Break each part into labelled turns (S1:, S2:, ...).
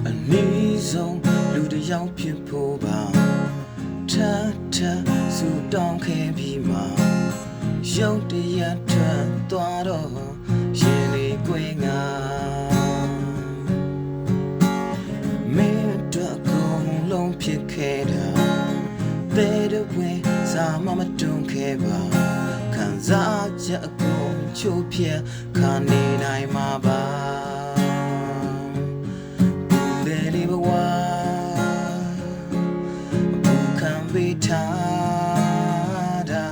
S1: အနည်းဆုံးလူတစ်ယောက်ဖြစ်ဖို့ပါထထဆူတောင်းခဲ့ပြီးမှရုပ်တရက်ထွက်သွားတော့ရင်လေးကွေးငါမင်းတို့ကုန်လုံးဖြစ်ခဲ့တာတဲ့တဲ့ဝင်စားမမတွန်းခဲ့ပါခံစားချက်အကုန်ချိုးပြခါနေနိုင်မှာပါပေးထားတာ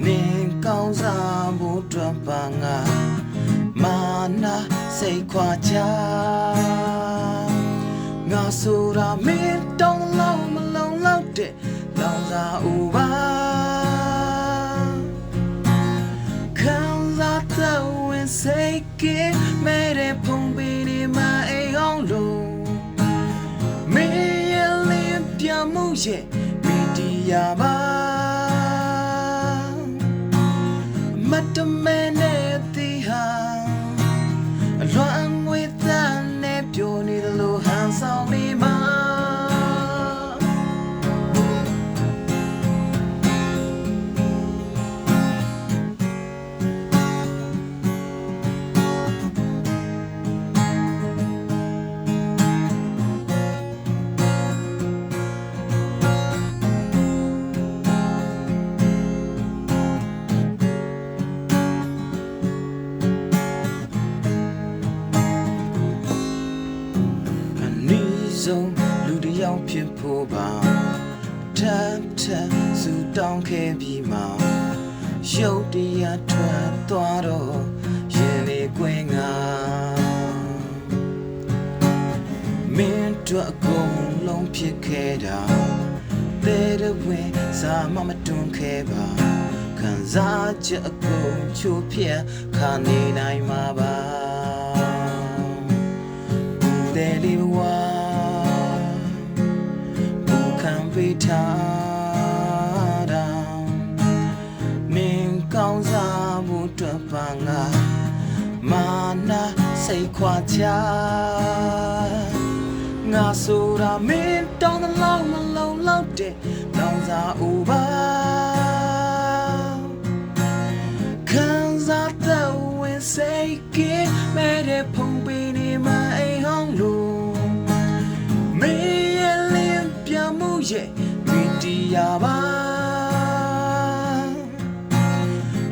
S1: နင်ကောင်းစားဖို့အတွက်ပါငါမာနာစိတ်ခွာချငါဆိုတာမင်းတောင်းလို့မလုံလောက်တဲ့လောင်စာဥပါခံစားတဲ့ဝင်စိတ်ကမဲတဲ့ဖုန်ပေးနေမအိမ်အောင်လို့မှုရဲ့မီဒီယာမှာမတ်တမဲနဲ့တီဟာအလွန်ငွေသားနဲ့ပြိုနေတယ်လို့ဟန်ဆောင်နေမှာလူတစ်ယောက်ဖြစ်ဖို့ပါထထဆူတောင်းခဲ့ပြီးမှရုပ်တရားထွက်သွားတော့ရင်လေးကွင်းငါမင်းတို့အကုန်လုံးဖြစ်ခဲ့တာတဲ့တဲ့ဝင်စားမမတွန်းခဲ့ပါခံစားချက်အကုန်ချိုးပြခါနေနိုင်မှာပါတဲ့လေးဝါပေးထားတာမင်းကောင်းစားဖို့အတွက်ပါငါမာနာစိတ်ခွာချငါဆိုတာမင်းတောင်းတဲ့လောက်မလုံလောက်တဲ့လောင်စာဥပါခံစားတဲ့ဝင်စိတ်ကမဲတဲ့ဖုန်ပေးနေမအိမ်ဟောင်းလို့မင်းရဲ့လင်းပြမှုရဲ့မီဒီယာပါ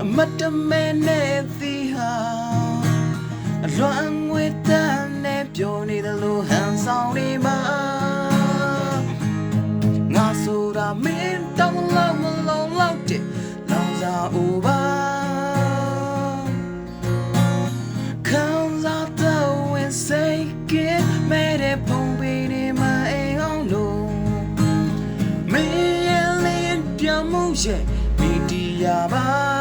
S1: အမတ်တမဲနဲ့သီဟာအလွန်ငွေတန်းနဲ့ပြိုနေတယ်လို့ဟန်ဆောင်နေမှာငါဆိုတာမင်းတောင်းလို့မလုံလောက်တဲ့လောင်စာဥပါခံစားတဲ့ဝင်စိတ်ကမဲတဲ့ဖုန်ပေးနေမှာအိမ်အောင်လို့မင်းရဲ့လင်းပြမှုရဲ့မီဒီယာပါ